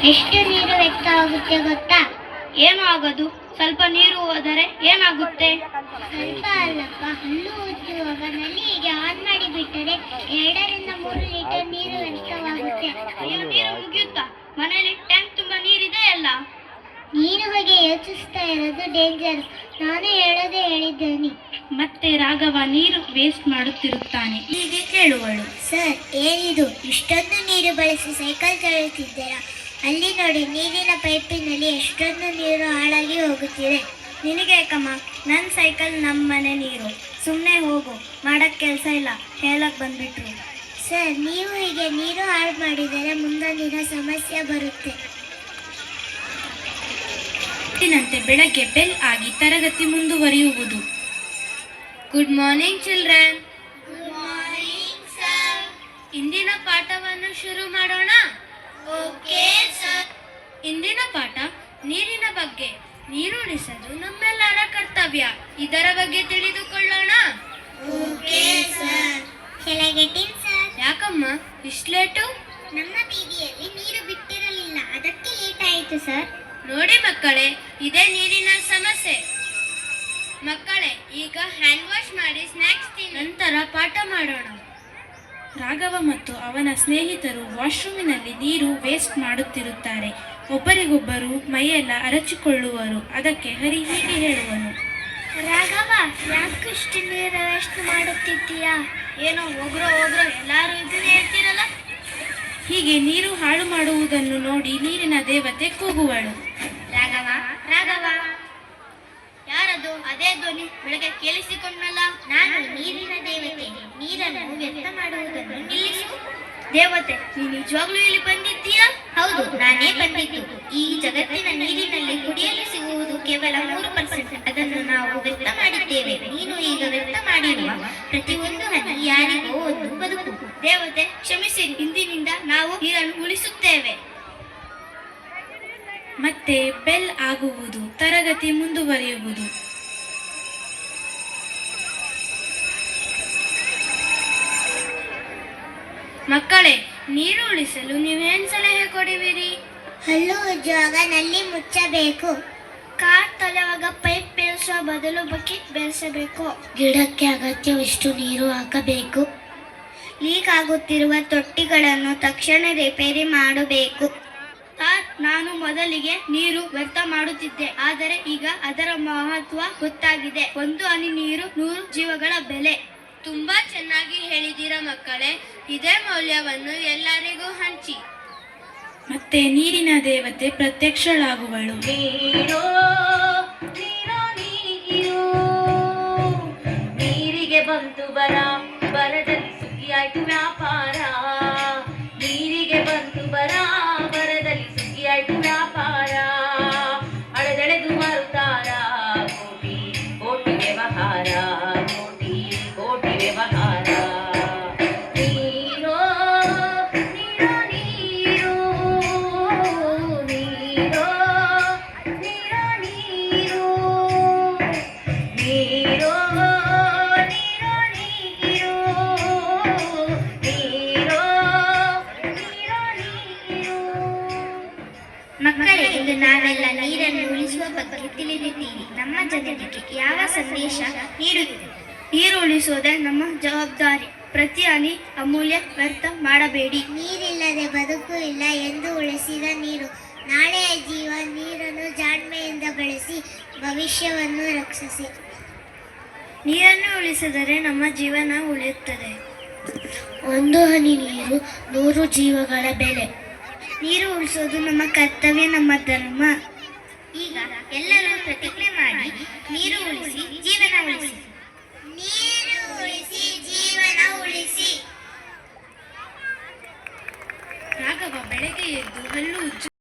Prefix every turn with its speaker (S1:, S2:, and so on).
S1: ಎಷ್ಟು ನೀರು ವ್ಯರ್ಥ ಆಗುತ್ತೆ ಗೊತ್ತಾ?
S2: ಏನು ಆಗೋದು? ಸ್ವಲ್ಪ ನೀರು ಹೋದರೆ ಏನಾಗುತ್ತೆ?
S1: ಸ್ವಲ್ಪ ಅಲ್ಲಪ್ಪ, ಹಲ್ಲು ಉಜ್ಜುವಾಗ ನಲ್ಲಿಗೆ ಆನ್ ಮಾಡಿ ಬಿಟ್ಟರೆ 2 ರಿಂದ 3 ಲೀಟರ್ ನೀರು ವ್ಯರ್ಥವಾಗುತ್ತೆ.
S2: ಅಯ್ಯೋ, ನೀರು ಮುಗಿಯುತ್ತಾ? ಮನೇಲಿ ಟ್ಯಾಂಕ್ ತುಂಬಾ ನೀರಿದೆ ಅಲ್ಲ.
S1: ನೀನು ಬಗ್ಗೆ ಯೋಚಿಸ್ತಾ ಇರೋದು ಡೇಂಜರ್. ನಾನು ಹೇಳೋದೇ ಹೇಳಿದ್ದೇನೆ.
S2: ಮತ್ತೆ ರಾಘವ ನೀರು ವೇಸ್ಟ್ ಮಾಡುತ್ತಿರುತ್ತಾನೆ. ಹೀಗೆ ಕೇಳುವಳು,
S1: ಸರ್ ಏನಿದು, ಇಷ್ಟೊಂದು ನೀರು ಬಳಸಿ ಸೈಕಲ್ ಚಲಾಯಿಸಿದ್ದೀರಾ? ಅಲ್ಲಿ ನೋಡಿ, ನೀರಿನ ಪೈಪಿನಲ್ಲಿ ಎಷ್ಟೊಂದು ನೀರು ಹಾಳಾಗಿ ಹೋಗುತ್ತಿದೆ.
S2: ನಿನಗೆ ಯಾಕಮ್ಮ? ನನ್ನ ಸೈಕಲ್ ನಮ್ಮ ಮನೆ ನೀರು. ಸುಮ್ಮನೆ ಹೋಗು, ಮಾಡಕ್ಕೆ ಕೆಲಸ ಇಲ್ಲ, ಹೇಳಕ್ ಬಂದ್ಬಿಟ್ರು.
S1: ಸರ್, ನೀವು ಹೀಗೆ ನೀರು ಹಾಳು ಮಾಡಿದರೆ ಮುಂದೊಂದಿನ ಸಮಸ್ಯೆ ಬರುತ್ತೆ.
S2: ದಿನಂತೆ ಬೆಳಗ್ಗೆ ಬೆಲ್ ಆಗಿ ತರಗತಿ ಮುಂದುವರಿಯುವುದು. Good morning children.
S1: Good morning sir.
S2: ಇಂದಿನ ಪಾಠವನ್ನು ಶುರು ಮಾಡೋಣ.
S1: Okay sir.
S2: ಇಂದಿನ ಪಾಠ ನೀರಿನ ಬಗ್ಗೆ. ನೀರು ಉಳಿಸಲು ನಮ್ಮೆಲ್ಲರ ಕರ್ತವ್ಯ. ಇದರ ಬಗ್ಗೆ ತಿಳಿದುಕೊಳ್ಳೋಣ.
S1: Okay sir. ಕೆಳಗೆಟ್ಟಿನ್ ಸರ್.
S2: ಯಾಕಮ್ಮ ಇಷ್ಟು ಲೇಟು?
S1: ನಮ್ಮ ಬೀದಿಯಲ್ಲಿ ನೀರು ಬಿಟ್ಟಿರಲಿಲ್ಲ, ಅದಕ್ಕೆ ಲೇಟ್ ಆಯಿತು ಸರ್.
S2: ನೋಡಿ ಮಕ್ಕಳೇ, ಇದೇ ನೀರಿನ ಸಮಸ್ಯೆ. ಮಕ್ಕಳೇ, ಈಗ ಹ್ಯಾಂಡ್ ವಾಶ್ ಮಾಡಿ ಸ್ನ್ಯಾಕ್ಸ್ ತಿನ್ನಿ, ನಂತರ ಪಾಠ ಮಾಡೋಣ. ರಾಘವ ಮತ್ತು ಅವನ ಸ್ನೇಹಿತರು ವಾಶ್ರೂಮಿನಲ್ಲಿ ನೀರು ವೇಸ್ಟ್ ಮಾಡುತ್ತಿರುತ್ತಾರೆ. ಒಬ್ಬರಿಗೊಬ್ಬರು ಮೈಯೆಲ್ಲ ಅರಚಿಕೊಳ್ಳುವರು. ಅದಕ್ಕೆ ಹರಿ ಹೀಗೆ ಹೇಳುವನು,
S1: ರಾಘವ, ಯಾಕೆ ಇಷ್ಟು ನೀರು ವೇಸ್ಟ್ ಮಾಡುತ್ತಿದ್ದೀಯಾ?
S2: ಏನೋ ಹೋಗ್ರೋ ಎಲ್ಲರೂ ಇದನ್ನೇ ಹೇಳ್ತಿರಲ್ಲ. ಹೀಗೆ ನೀರು ಹಾಳು ಮಾಡುವುದನ್ನು ನೋಡಿ ನೀರಿನ ದೇವತೆ ಕೂಗುವಳು,
S1: ರಾಘವ ರಾಘವ.
S2: ಯಾರದು? ಅದೇ ಧ್ವನಿ ಬೆಳಗ್ಗೆ ಕೇಳಿಸಿಕೊಂಡಲ್ಲ.
S1: ನಾನು ನೀರಿನ ದೇವತೆ. ನೀರನ್ನು ವ್ಯರ್ಥ ಮಾಡುವುದನ್ನು ನಿಲ್ಲಿಸು.
S2: ದೇವತೆ, ನೀನು ನಿಜವಾಗ್ಲೂ ಇಲ್ಲಿ ಬಂದಿದ್ದೀಯಾ?
S1: ಹೌದು, ನಾನೇ ಬಂದಿದ್ದು. ಈ ಜಗತ್ತಿನ ನೀರಿನಲ್ಲಿ ಕುಡಿಯಲು ಸಿಗುವುದು ಕೇವಲ 3%. ಅದನ್ನು ನಾವು ವ್ಯರ್ಥ ಮಾಡಿದ್ದೇವೆ. ನೀನು ಈಗ ವ್ಯರ್ಥ ಮಾಡಿರುವ ಪ್ರತಿಯೊಂದು ಹನಿ ಯಾರಿಗೋ ಒಂದು ಬದುಕು.
S2: ದೇವತೆ ಕ್ಷಮಿಸಿರಿ, ಇಂದಿನಿಂದ ನಾವು ನೀರನ್ನು ಉಳಿಸುತ್ತೇವೆ. ಮತ್ತೆ ಬೆಲ್ ಆಗುವುದು. ತರಗತಿ ಮುಂದುವರಿಯುವುದು. ಮಕ್ಕಳೇ, ನೀರು ಉಳಿಸಲು ನೀವೇನು ಸಲಹೆ ಕೊಡುವಿರಿ?
S1: ಹಲ್ಲು ಉಜ್ಜುವಾಗ ನಲ್ಲಿ ಮುಚ್ಚಬೇಕು.
S2: ಕಾರ್ ತೊಳೆಯುವಾಗ ಪೈಪ್ ಬೆರೆಸುವ ಬದಲು ಬಕೆಟ್ ಬೆರೆಸಬೇಕು.
S1: ಗಿಡಕ್ಕೆ ಅಗತ್ಯವಿಷ್ಟು ನೀರು ಹಾಕಬೇಕು.
S2: ಲೀಕ್ ಆಗುತ್ತಿರುವ ತೊಟ್ಟಿಗಳನ್ನು ತಕ್ಷಣ ರಿಪೇರಿ ಮಾಡಬೇಕು. ನಾನು ಮೊದಲಿಗೆ ನೀರು ವ್ಯರ್ಥ ಮಾಡುತ್ತಿದ್ದೆ, ಆದರೆ ಈಗ ಅದರ ಮಹತ್ವ ಗೊತ್ತಾಗಿದೆ. 1 ಹನಿ ನೀರು 100 ಜೀವಗಳ ಬೆಲೆ. ತುಂಬಾ ಚೆನ್ನಾಗಿ ಹೇಳಿದ್ದೀರಾ ಮಕ್ಕಳೇ. ಇದೇ ಮೌಲ್ಯವನ್ನು ಎಲ್ಲರಿಗೂ ಹಂಚಿ. ಮತ್ತೆ ನೀರಿನ ದೇವತೆ ಪ್ರತ್ಯಕ್ಷಳಾಗುವಳು. ನೀರೋ ನೀರೋ ನೀರು, ನೀರಿಗೆ ಬಂತು ಬರ, ಬರದಲ್ಲಿ ಸುಗ್ಗಿಯಾಯ್ತು ವ್ಯಾಪಾರ. ನೀರಿಗೆ ಬಂತು ಬರ, ಬರದಲ್ಲಿ ಸುಗ್ಗಿಯಾಯ್ತು ವ್ಯಾಪಾರ. ಅಳೆದೆಳೆದು ಮಾರುತ್ತಾರ, ಕೋಟಿ ಕೋಟಿ ವ್ಯವಹಾರ, ಕೋಟಿ ಕೋಟಿ ವ್ಯವಹಾರ. ನೀರೋ ನೀರೋ ನೀರು, ನೀರೋ ನೀರೋ ನೀರು, ನೀರೋ ನೀರೋ ನೀರು, ನೀರೋ ನೀರೋ ನೀರು.
S1: ಮಕ್ಕಳೇ, ಇಂದು ನಾವೆಲ್ಲ ನೀರನ್ನು ಉಳಿಸುವ ಬಗ್ಗೆ ತಿಳಿದಿದ್ದೀರಿ. ನಮ್ಮ ಜನರಿಗೆ ಯಾವ ಸಂದೇಶ ನೀಡುತ್ತಿದೆ?
S2: ನೀರು ಉಳಿಸುವುದೇ ನಮ್ಮ ಜವಾಬ್ದಾರಿ. ಪ್ರತಿ ಹನಿ ಅಮೂಲ್ಯ, ವ್ಯರ್ಥ ಮಾಡಬೇಡಿ.
S1: ನೀರಿಲ್ಲದೆ ಬದುಕು ಇಲ್ಲ ಎಂದು ಉಳಿಸಿದ ನೀರು ನಾಳೆಯ ಜೀವ. ನೀರನ್ನು ಜಾಣ್ಮೆಯಿಂದ ಬಳಸಿ ಭವಿಷ್ಯವನ್ನು ರಕ್ಷಿಸಿ.
S2: ನೀರನ್ನು ಉಳಿಸಿದರೆ ನಮ್ಮ ಜೀವನ ಉಳಿಯುತ್ತದೆ.
S1: 1 ಹನಿ ನೀರು 100 ಜೀವಗಳ ಬೆಲೆ.
S2: ನೀರು ಉಳಿಸೋದು ನಮ್ಮ ಕರ್ತವ್ಯ, ನಮ್ಮ ಧರ್ಮ.
S1: ಈಗ ಎಲ್ಲರೂ ಪ್ರತಿಜ್ಞೆ ಮಾಡಿ ನೀರು ಉಳಿಸಿ, ಜೀವನ ಉಳಿಸಿ.